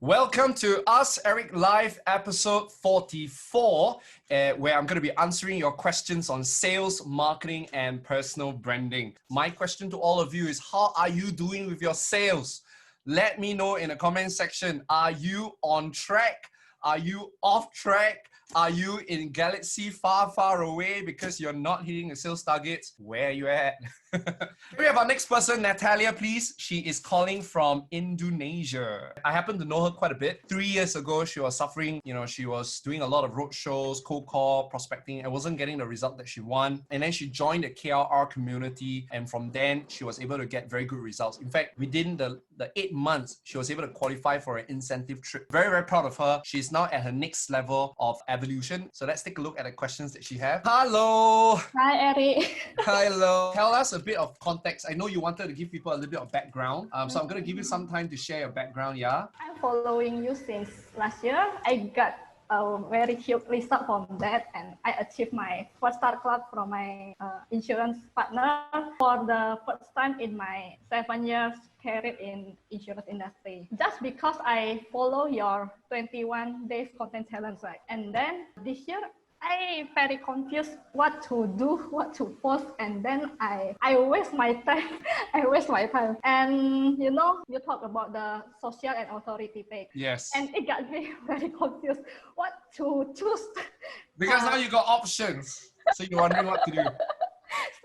Welcome to Ask Eric Live episode 44, where I'm going to be answering your questions on sales, marketing, and personal branding. My question to all of you is, how are you doing with your sales? Let me know in the comment section. Are you on track? Are you off track? Are you in galaxy far, far away because you're not hitting the sales targets? Where are you at? We have our next person, Natalia, please. She is calling from Indonesia. I happen to know her quite a bit. 3 years ago, she was suffering, she was doing a lot of road shows, cold call, prospecting, and wasn't getting the result that she wanted. And then she joined the KLR community. And from then, she was able to get very good results. In fact, within the 8 months, she was able to qualify for an incentive trip. Very, very proud of her. She's now at her next level of evolution. So let's take a look at the questions that she has. Hello. Hi, Eric. Hello. Tell us a bit of context. I know you wanted to give people a little bit of background. So I'm going to give you some time to share your background, yeah? I'm following you since last year. I got a very huge result from that, and I achieved my first star club from my insurance partner for the first time in my 7 years career in insurance industry. Just because I follow your 21 days content challenge, right? And then this year, I very confused what to do, what to post, and then I waste my time. I waste my time. And you talk about the social and authority page. Yes. And it got me very confused what to choose. Because now you got options. So you're wondering what to do.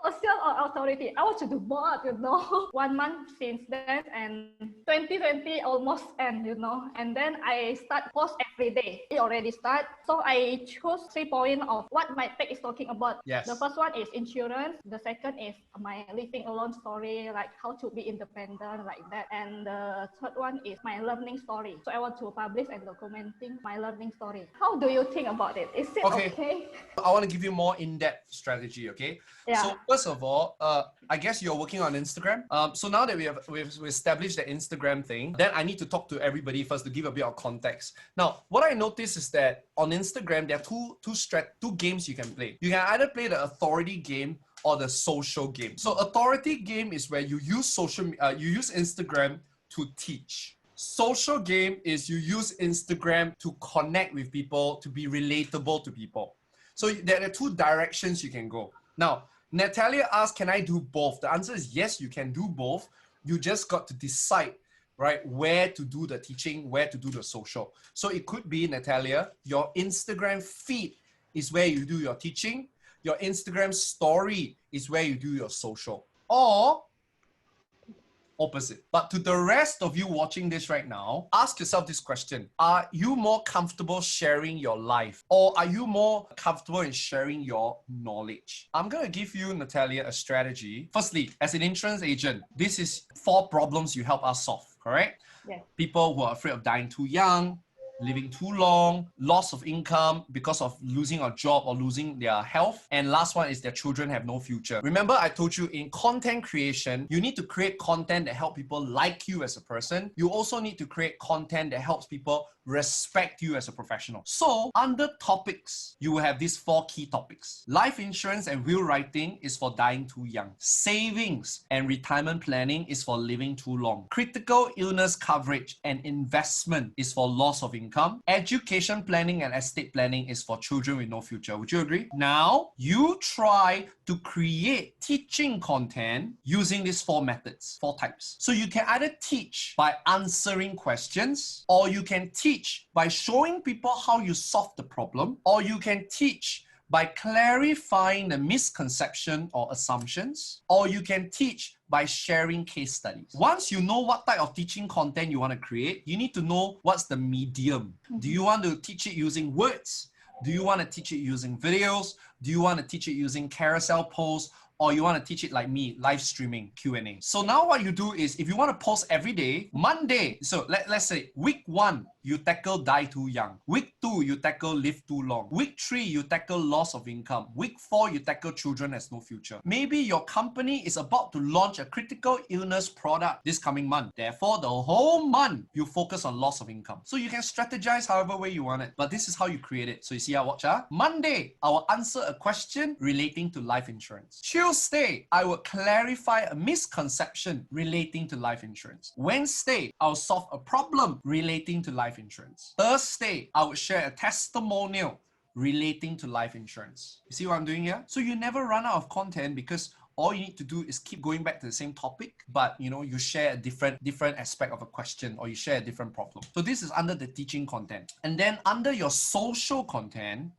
Social or authority. I want to do both, 1 month since then, and 2020 almost end, and then I start post every day. It already start. So I choose 3 points of what my page is talking about. Yes. The first one is insurance. The second is my living alone story, like how to be independent, like that. And the third one is my learning story. So I want to publish and documenting my learning story. How do you think about it? Is it okay? I want to give you more in-depth strategy, okay? Yeah. So first of all, I guess you're working on Instagram. So now that we've established the Instagram thing, then I need to talk to everybody first to give a bit of context. Now, what I noticed is that on Instagram, there are two games you can play. You can either play the authority game or the social game. So authority game is where you use Instagram to teach. Social game is you use Instagram to connect with people, to be relatable to people. So there are 2 directions you can go. Now, Natalia asked, can I do both? The answer is yes, you can do both. You just got to decide, right, where to do the teaching, where to do the social. So it could be, Natalia, your Instagram feed is where you do your teaching. Your Instagram story is where you do your social. Or opposite. But to the rest of you watching this right now, ask yourself this question. Are you more comfortable sharing your life, or are you more comfortable in sharing your knowledge? I'm going to give you, Natalia, a strategy. Firstly, as an insurance agent, this is 4 problems you help us solve, correct? Yeah. People who are afraid of dying too young, living too long, loss of income because of losing a job or losing their health. And last one is their children have no future. Remember, I told you in content creation, you need to create content that help people like you as a person. You also need to create content that helps people respect you as a professional. So under topics, you will have these 4 key topics. Life insurance and will writing is for dying too young. Savings and retirement planning is for living too long. Critical illness coverage and investment is for loss of income. Education planning and estate planning is for children with no future. Would you agree? Now, you try to create teaching content using these 4 methods, 4 types. So you can either teach by answering questions, or you can teach by showing people how you solve the problem, or you can teach by clarifying the misconception or assumptions, or you can teach by sharing case studies. Once you know what type of teaching content you want to create, you need to know what's the medium. Do you want to teach it using words? Do you want to teach it using videos? Do you want to teach it using carousel posts? Or you want to teach it like me, live streaming, Q&A. So now what you do is, if you want to post every day, Monday, so let's say week 1, you tackle die too young. Week 2, you tackle live too long. Week 3, you tackle loss of income. Week 4, you tackle children has no future. Maybe your company is about to launch a critical illness product this coming month. Therefore, the whole month, you focus on loss of income. So you can strategize however way you want it. But this is how you create it. So you see how watch. Monday, I will answer a question relating to life insurance. Tuesday, I will clarify a misconception relating to life insurance. Wednesday, I'll solve a problem relating to life insurance. Thursday, I will share a testimonial relating to life insurance. You see what I'm doing here? So you never run out of content because all you need to do is keep going back to the same topic, but you share a different aspect of a question, or you share a different problem. So this is under the teaching content. And then under your social content,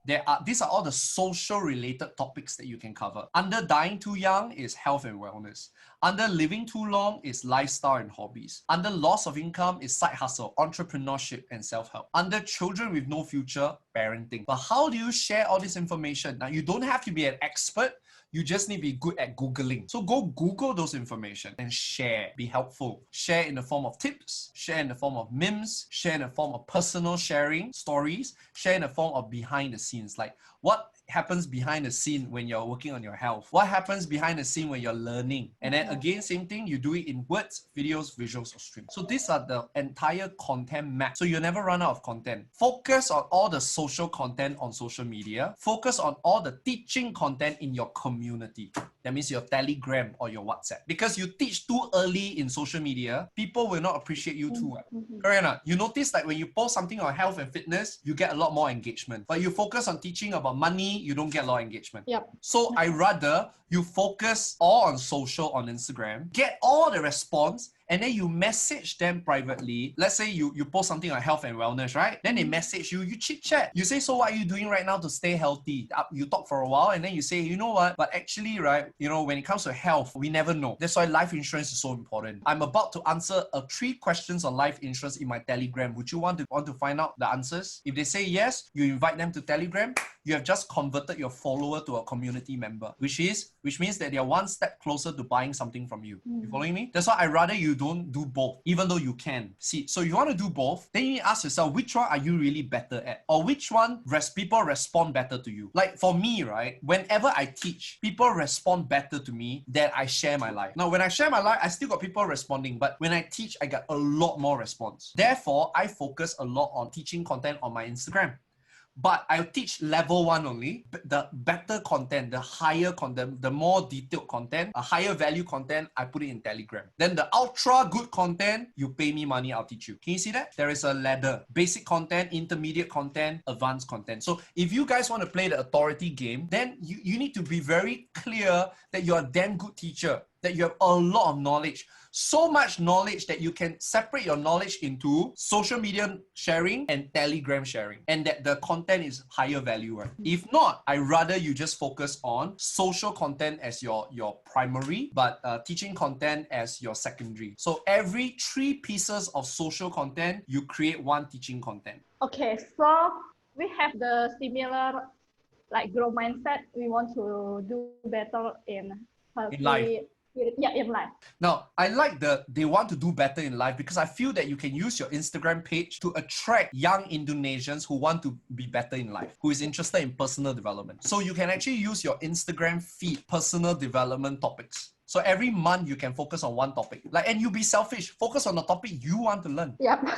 these are all the social related topics that you can cover. Under dying too young is health and wellness. Under living too long is lifestyle and hobbies. Under loss of income is side hustle, entrepreneurship, and self-help. Under children with no future, parenting. But how do you share all this information? Now, you don't have to be an expert. You just need to be good at Googling. So go Google those information and share. Be helpful. Share in the form of tips, share in the form of memes, share in the form of personal sharing stories, share in the form of behind the scenes. Like what happens behind the scene when you're working on your health? What happens behind the scene when you're learning? And then again, same thing, you do it in words, videos, visuals, or streams. So these are the entire content map. So you'll never run out of content. Focus on all the social content on social media. Focus on all the teaching content in your community. That means your Telegram or your WhatsApp. Because you teach too early in social media, people will not appreciate you too. Correct or not? You notice that when you post something on health and fitness, you get a lot more engagement. But you focus on teaching about money, you don't get a lot of engagement. Yep. So I rather you focus all on social on Instagram, get all the response, and then you message them privately. Let's say you post something on health and wellness, right? Then they message you, you chit chat. You say, so what are you doing right now to stay healthy? You talk for a while and then you say, you know what? But actually, right, when it comes to health, we never know. That's why life insurance is so important. I'm about to answer 3 questions on life insurance in my Telegram. Would you want to find out the answers? If they say yes, you invite them to Telegram. You have just converted your follower to a community member, which means that they are one step closer to buying something from you. You following me? That's why I rather you don't do both, even though you can. See, so you want to do both, then you need to ask yourself, which one are you really better at? Or which one people respond better to you? Like for me, right, whenever I teach, people respond better to me than I share my life. Now, when I share my life, I still got people responding, but when I teach, I got a lot more response. Therefore, I focus a lot on teaching content on my Instagram. But I'll teach level 1 only. The better content, the higher content, the more detailed content, a higher value content, I put it in Telegram. Then the ultra good content, you pay me money, I'll teach you. Can you see that? There is a ladder. Basic content, intermediate content, advanced content. So if you guys want to play the authority game, then you need to be very clear that you're a damn good teacher, that you have a lot of knowledge. So much knowledge that you can separate your knowledge into social media sharing and Telegram sharing, and that the content is higher value, right? If not, I rather you just focus on social content as your primary, but teaching content as your secondary. So every 3 pieces of social content, you create 1 teaching content. Okay, so we have the similar growth mindset. We want to do better in life. Yeah, in life. Now, I like they want to do better in life because I feel that you can use your Instagram page to attract young Indonesians who want to be better in life, who is interested in personal development. So you can actually use your Instagram feed personal development topics. So every month you can focus on 1 topic. And you be selfish, focus on the topic you want to learn. Yep.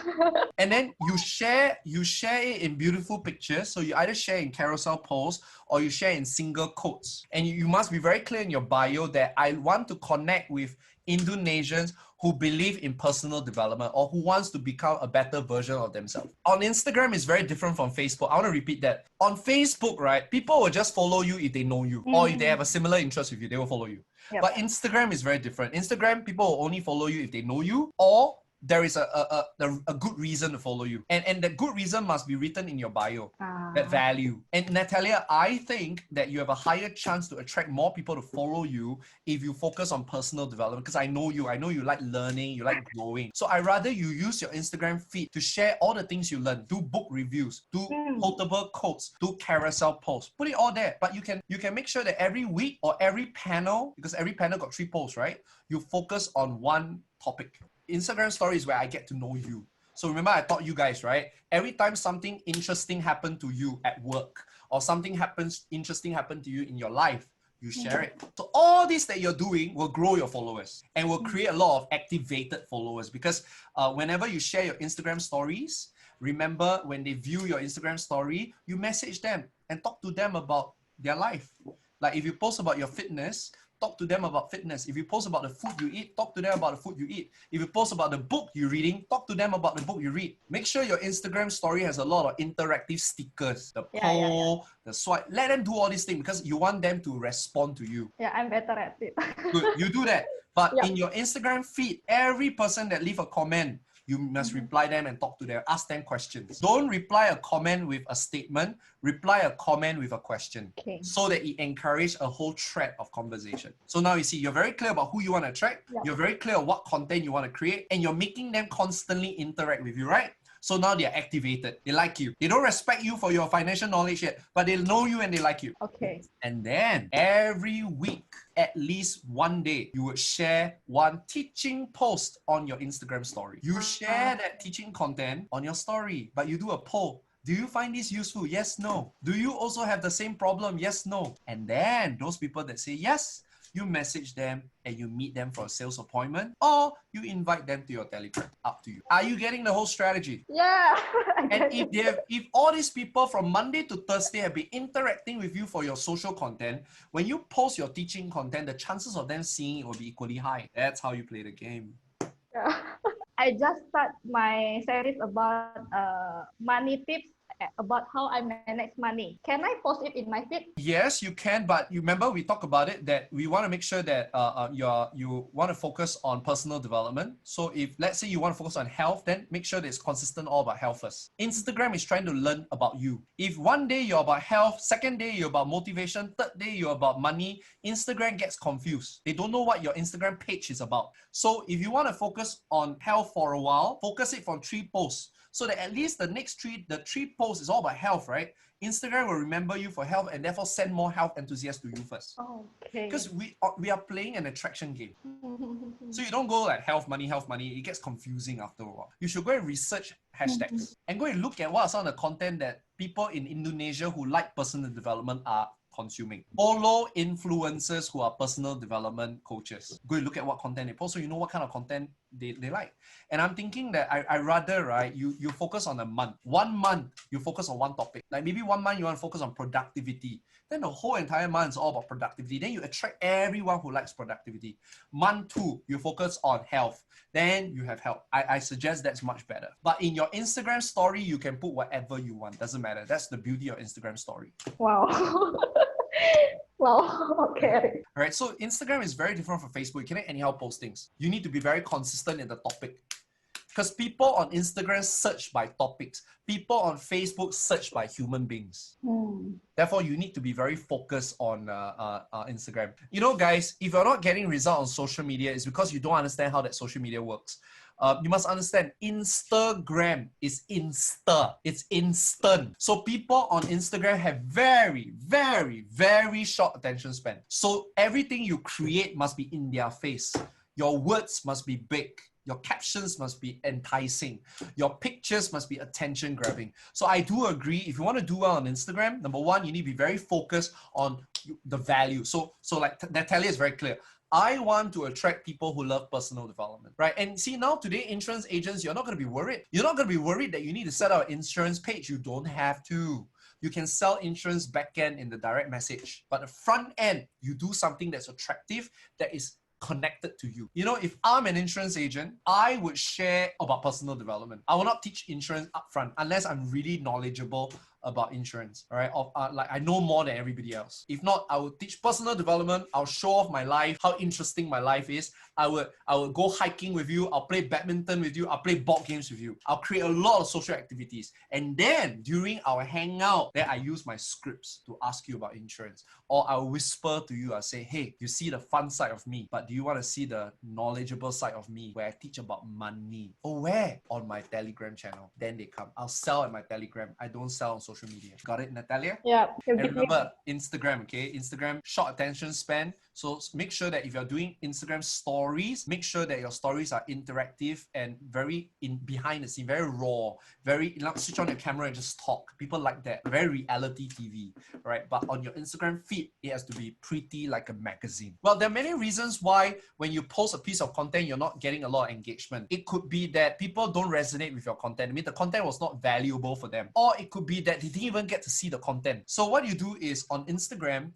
And then you share it in beautiful pictures. So you either share in carousel posts or you share in single quotes. And you must be very clear in your bio that I want to connect with Indonesians who believe in personal development or who wants to become a better version of themselves. On Instagram, it's very different from Facebook. I want to repeat that. On Facebook, right, people will just follow you if they know you or if they have a similar interest with you, they will follow you. Yep. But Instagram is very different. Instagram, people will only follow you if they know you or there is a good reason to follow you. And the good reason must be written in your bio, that value. And Natalia, I think that you have a higher chance to attract more people to follow you if you focus on personal development, because I know you like learning, you like growing. So I rather you use your Instagram feed to share all the things you learn, do book reviews, do quotable quotes, do carousel posts, put it all there. But you can make sure that every week or every panel, because every panel got 3 posts, right? You focus on 1 topic. Instagram stories where I get to know you. So remember I taught you guys, right? Every time something interesting happened to you at work or something interesting happened to you in your life, you share it. So all this that you're doing will grow your followers and will create a lot of activated followers, because whenever you share your Instagram stories, remember when they view your Instagram story, you message them and talk to them about their life. Like if you post about your fitness, talk to them about fitness. If you post about the food you eat, talk to them about the food you eat. If you post about the book you're reading, talk to them about the book you read. Make sure your Instagram story has a lot of interactive stickers, the poll, the swipe. Let them do all these things because you want them to respond to you. Yeah, I'm better at it. Good, you do that. But Yep. in your Instagram feed, every person that leave a comment, you must reply them and talk to them, ask them questions. Don't reply a comment with a statement, reply a comment with a question. Okay. So that it encourages a whole thread of conversation. So now you see, you're very clear about who you want to attract, you're very clear on what content you want to create, and you're making them constantly interact with you, right? So now they're activated. They like you. They don't respect you for your financial knowledge yet, but they know you and they like you. Okay. And then every week, at least one day, you would share one teaching post on your Instagram story. You share that teaching content on your story, but you do a poll. Do you find this useful? Yes, no. Do you also have the same problem? Yes, no. And then those people that say yes, you message them and you meet them for a sales appointment, or you invite them to your Telegram. Up to you. Are you getting the whole strategy? Yeah. And if all these people from Monday to Thursday have been interacting with you for your social content, when you post your teaching content, the chances of them seeing it will be equally high. That's how you play the game. Yeah. I just start my series about money tips, about how I manage money. Can I post it in my feed? Yes, you can, but you remember we talked about it that we want to make sure that you want to focus on personal development. So if let's say you want to focus on health, then make sure that it's consistent all about health first. Instagram is trying to learn about you. If one day you're about health, second day you're about motivation, third day you're about money, Instagram gets confused. They don't know what your Instagram page is about. So if you want to focus on health for a while, focus it from 3 posts. So that at least the next the three posts is all about health, right? Instagram will remember you for health and therefore send more health enthusiasts to you first. Okay. Because we are playing an attraction game. So you don't go like health, money, it gets confusing after a while. You should go and research hashtags and go and look at what are some of the content that people in Indonesia who like personal development are consuming. Follow influencers who are personal development coaches. Go and look at what content they post so you know what kind of content they like. And I'm thinking that I rather, right, you focus on a month. 1 month, you focus on one topic. Like maybe 1 month you want to focus on productivity. Then the whole entire month is all about productivity. Then you attract everyone who likes productivity. Month 2, you focus on health. Then you have health. I suggest that's much better. But in your Instagram story, you can put whatever you want. Doesn't matter. That's the beauty of Instagram story. Wow. Wow. Okay. All right. So Instagram is very different from Facebook. You cannot anyhow post things. You need to be very consistent in the topic. Because people on Instagram search by topics. People on Facebook search by human beings. Therefore, you need to be very focused on Instagram. You know, guys, if you're not getting results on social media, it's because you don't understand how that social media works. You must understand, Instagram is Insta. It's instant. So people on Instagram have very, very, very short attention span. So everything you create must be in their face. Your words must be big. Your captions must be enticing. Your pictures must be attention grabbing. So I do agree, if you want to do well on Instagram, number one, you need to be very focused on the value. So like Natalia is very clear. I want to attract people who love personal development, right? And see now today, insurance agents, you're not going to be worried. You're not going to be worried that you need to set up an insurance page. You don't have to. You can sell insurance backend in the direct message. But the front end, you do something that's attractive, that is connected to you. You know, if I'm an insurance agent, I would share about personal development. I will not teach insurance upfront unless I'm really knowledgeable about insurance, all right? Like I know more than everybody else. If not, I will teach personal development. I'll show off my life, how interesting my life is. I would go hiking with you. I'll play badminton with you. I'll play board games with you. I'll create a lot of social activities. And then during our hangout, then I use my scripts to ask you about insurance. Or I'll whisper to you, I'll say, hey, you see the fun side of me, but do do you want to see the knowledgeable side of me where I teach about money? Oh, where? On my Telegram channel. Then they come. I'll sell at my Telegram. I don't sell on social media. Got it, Natalia? Yeah. And remember, Instagram, okay? Instagram, short attention span. So make sure that if you're doing Instagram stories, make sure that your stories are interactive and very behind the scene, very raw, very, switch on your camera and just talk. People like that. Very reality TV, right? But on your Instagram feed, it has to be pretty like a magazine. Well, there are many reasons why when you post a piece of content, you're not getting a lot of engagement. It could be that people don't resonate with your content. I mean, the content was not valuable for them. Or it could be that they didn't even get to see the content. So what you do is on Instagram,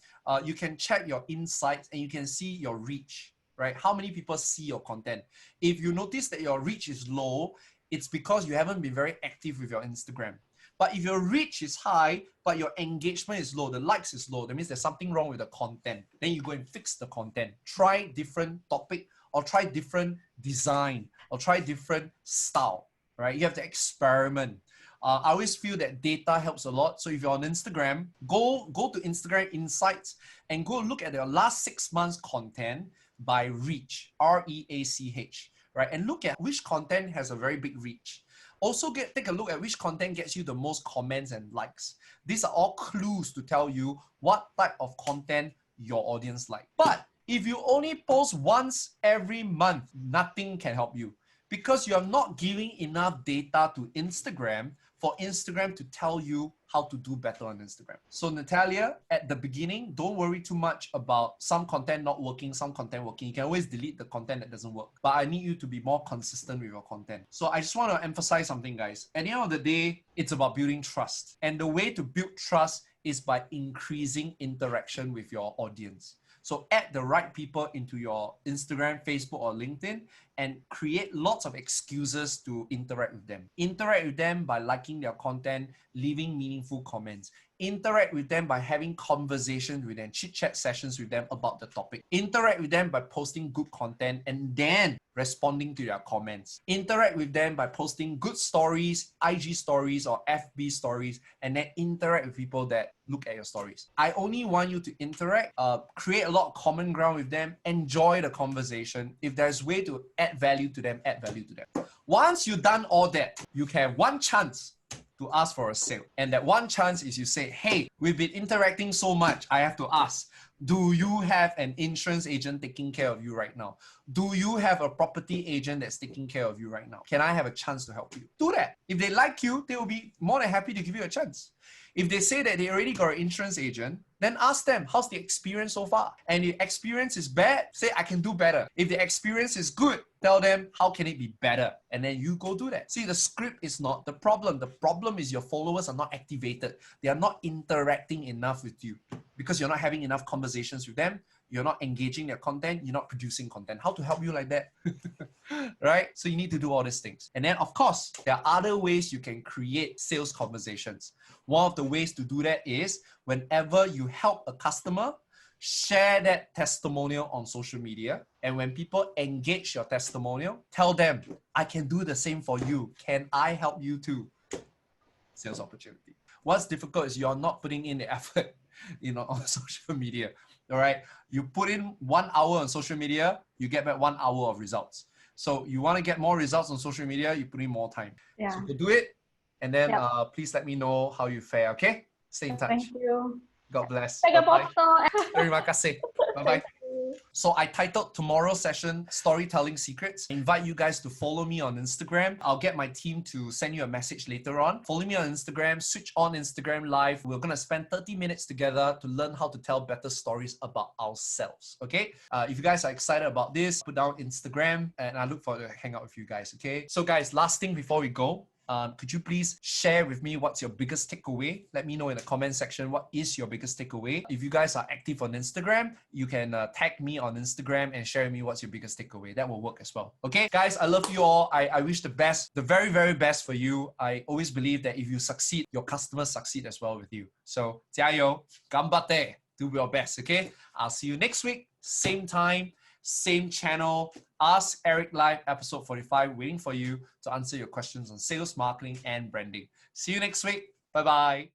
you can check your insights and you can see your reach, right? How many people see your content? If you notice that your reach is low, it's because you haven't been very active with your Instagram. But if your reach is high, but your engagement is low, the likes is low, that means there's something wrong with the content. Then you go and fix the content. Try different topic or try different design or try different style, right? You have to experiment. I always feel that data helps a lot. So if you're on Instagram, go to Instagram Insights and go look at your last 6 months content by reach, R-E-A-C-H, right? And look at which content has a very big reach. Also take a look at which content gets you the most comments and likes. These are all clues to tell you what type of content your audience like. But if you only post once every month, nothing can help you because you're not giving enough data to Instagram for Instagram to tell you how to do better on Instagram. So Natalia, at the beginning, don't worry too much about some content not working, some content working. You can always delete the content that doesn't work. But I need you to be more consistent with your content. So I just want to emphasize something, guys. At the end of the day, it's about building trust. And the way to build trust is by increasing interaction with your audience. So add the right people into your Instagram, Facebook, or LinkedIn and create lots of excuses to interact with them. Interact with them by liking their content, leaving meaningful comments. Interact with them by having conversations with them, chit-chat sessions with them about the topic. Interact with them by posting good content and then responding to their comments. Interact with them by posting good stories, IG stories or FB stories, and then interact with people that look at your stories. I only want you to interact, create a lot of common ground with them, enjoy the conversation. If there's a way to add value to them, add value to them. Once you've done all that, you can have one chance to ask for a sale. And that one chance is you say, hey, we've been interacting so much. I have to ask, do you have an insurance agent taking care of you right now? Do you have a property agent that's taking care of you right now? Can I have a chance to help you? Do that. If they like you, they will be more than happy to give you a chance. If they say that they already got an insurance agent, then ask them, how's the experience so far? And if experience is bad, say, I can do better. If the experience is good, tell them, how can it be better? And then you go do that. See, the script is not the problem. The problem is your followers are not activated. They are not interacting enough with you because you're not having enough conversations with them. You're not engaging their content. You're not producing content. How to help you like that? Right? So you need to do all these things. And then, of course, there are other ways you can create sales conversations. One of the ways to do that is whenever you help a customer, share that testimonial on social media. And when people engage your testimonial, tell them, I can do the same for you. Can I help you too? Sales opportunity. What's difficult is you're not putting in the effort, on social media. All right. You put in 1 hour on social media, you get back 1 hour of results. So you want to get more results on social media, you put in more time. Yeah. So do it. And then please let me know how you fare. Okay. Stay in touch. Thank you. God bless. Take a Bye-bye. photo. Terima kasih. Bye-bye. So I titled tomorrow's session, Storytelling Secrets. I invite you guys to follow me on Instagram. I'll get my team to send you a message later on. Follow me on Instagram, switch on Instagram Live. We're going to spend 30 minutes together to learn how to tell better stories about ourselves, okay? If you guys are excited about this, put down Instagram and I look forward to hang out with you guys, okay? So guys, last thing before we go, could you please share with me what's your biggest takeaway? Let me know in the comment section what is your biggest takeaway. If you guys are active on Instagram, you can tag me on Instagram and share with me what's your biggest takeaway. That will work as well. Okay, guys, I love you all. I wish the best, the very, very best for you. I always believe that if you succeed, your customers succeed as well with you. So, 加油, ganbatte, do your best, okay? I'll see you next week, same time, same channel. Ask Eric Live episode 45 waiting for you to answer your questions on sales, marketing, and branding. See you next week. Bye-bye.